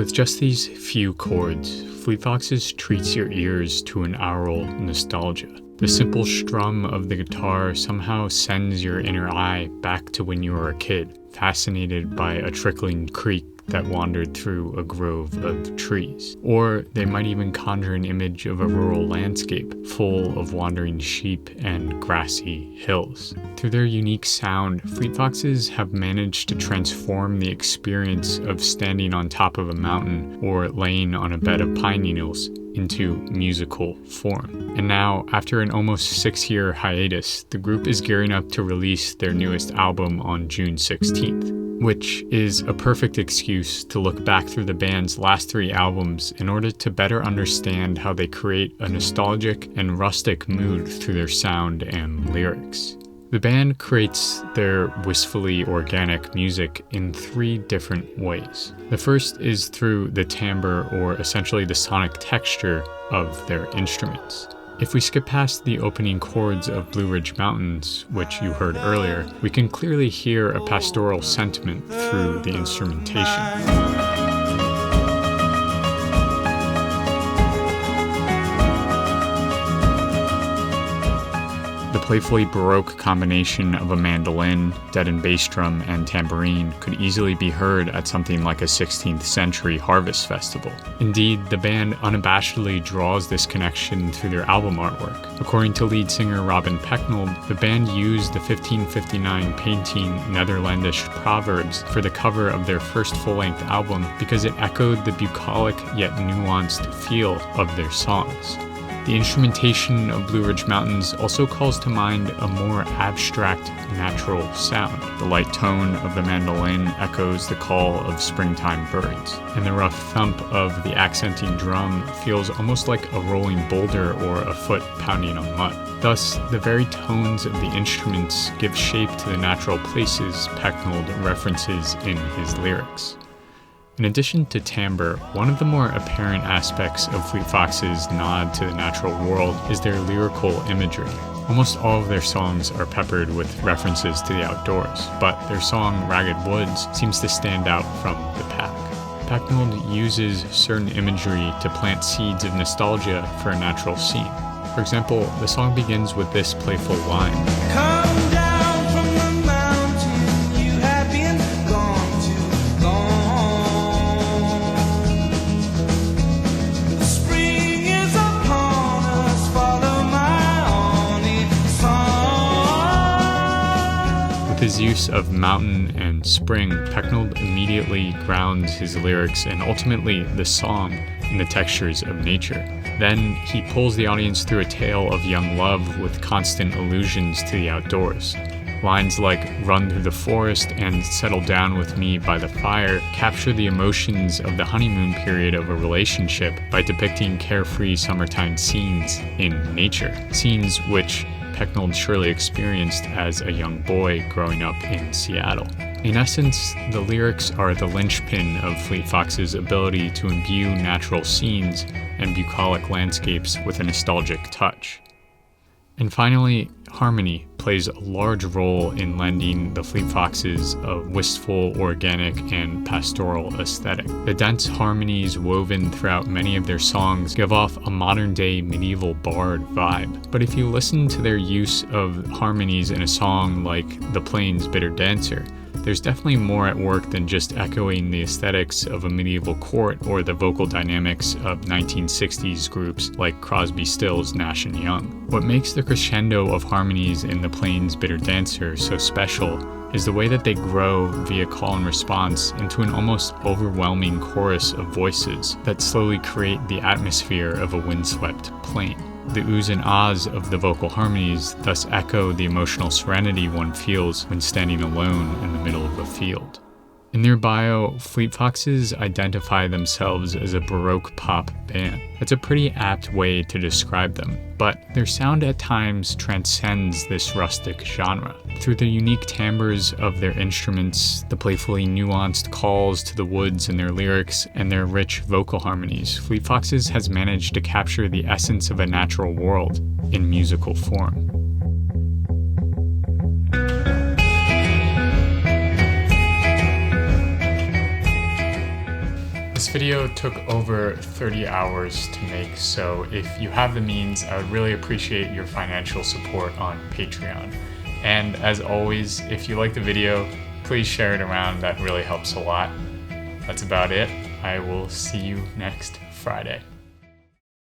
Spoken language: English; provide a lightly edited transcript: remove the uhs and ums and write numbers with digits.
With just these few chords, Fleet Foxes treats your ears to an aural nostalgia. The simple strum of the guitar somehow sends your inner eye back to when you were a kid, fascinated by a trickling creek that wandered through a grove of trees. Or they might even conjure an image of a rural landscape full of wandering sheep and grassy hills. Through their unique sound, Fleet Foxes have managed to transform the experience of standing on top of a mountain or laying on a bed of pine needles into musical form. And now, after an almost 6-year hiatus, the group is gearing up to release their newest album on June 16th. Which is a perfect excuse to look back through the band's last 3 albums in order to better understand how they create a nostalgic and rustic mood through their sound and lyrics. The band creates their wistfully organic music in 3 different ways. The first is through the timbre, or essentially the sonic texture of their instruments. If we skip past the opening chords of Blue Ridge Mountains, which you heard earlier, we can clearly hear a pastoral sentiment through the instrumentation. The playfully Baroque combination of a mandolin, dead and bass drum, and tambourine could easily be heard at something like a 16th century harvest festival. Indeed, the band unabashedly draws this connection through their album artwork. According to lead singer Robin Pecknold, the band used the 1559 painting Netherlandish Proverbs for the cover of their first full-length album because it echoed the bucolic yet nuanced feel of their songs. The instrumentation of Blue Ridge Mountains also calls to mind a more abstract, natural sound. The light tone of the mandolin echoes the call of springtime birds, and the rough thump of the accenting drum feels almost like a rolling boulder or a foot pounding on mud. Thus, the very tones of the instruments give shape to the natural places Pecknold references in his lyrics. In addition to timbre, one of the more apparent aspects of Fleet Foxes' nod to the natural world is their lyrical imagery. Almost all of their songs are peppered with references to the outdoors, but their song Ragged Woods seems to stand out from the pack. Pecknold uses certain imagery to plant seeds of nostalgia for a natural scene. For example, the song begins with this playful line. Come down from the mountain, you have been gone too long. His use of mountain and spring, Pecknold immediately grounds his lyrics and ultimately the song in the textures of nature. Then he pulls the audience through a tale of young love with constant allusions to the outdoors. Lines like "Run through the forest" and "Settle down with me by the fire" capture the emotions of the honeymoon period of a relationship by depicting carefree summertime scenes in nature, scenes which Pecknold surely experienced as a young boy growing up in Seattle. In essence, the lyrics are the linchpin of Fleet Foxes' ability to imbue natural scenes and bucolic landscapes with a nostalgic touch. And finally, harmony plays a large role in lending the Fleet Foxes a wistful, organic, and pastoral aesthetic. The dense harmonies woven throughout many of their songs give off a modern-day medieval bard vibe. But if you listen to their use of harmonies in a song like The Plains Bitter Dancer, there's definitely more at work than just echoing the aesthetics of a medieval court or the vocal dynamics of 1960s groups like Crosby, Stills, Nash & Young. What makes the crescendo of harmonies in The Plains Bitter Dancer so special is the way that they grow via call and response into an almost overwhelming chorus of voices that slowly create the atmosphere of a windswept plain. The oohs and ahs of the vocal harmonies thus echo the emotional serenity one feels when standing alone in the middle of a field. In their bio, Fleet Foxes identify themselves as a Baroque pop band. That's a pretty apt way to describe them, but their sound at times transcends this rustic genre. Through the unique timbres of their instruments, the playfully nuanced calls to the woods in their lyrics, and their rich vocal harmonies, Fleet Foxes has managed to capture the essence of a natural world in musical form. This video took over 30 hours to make, so if you have the means, I would really appreciate your financial support on Patreon. And as always, if you like the video, please share it around. That really helps a lot. That's about it. I will see you next Friday.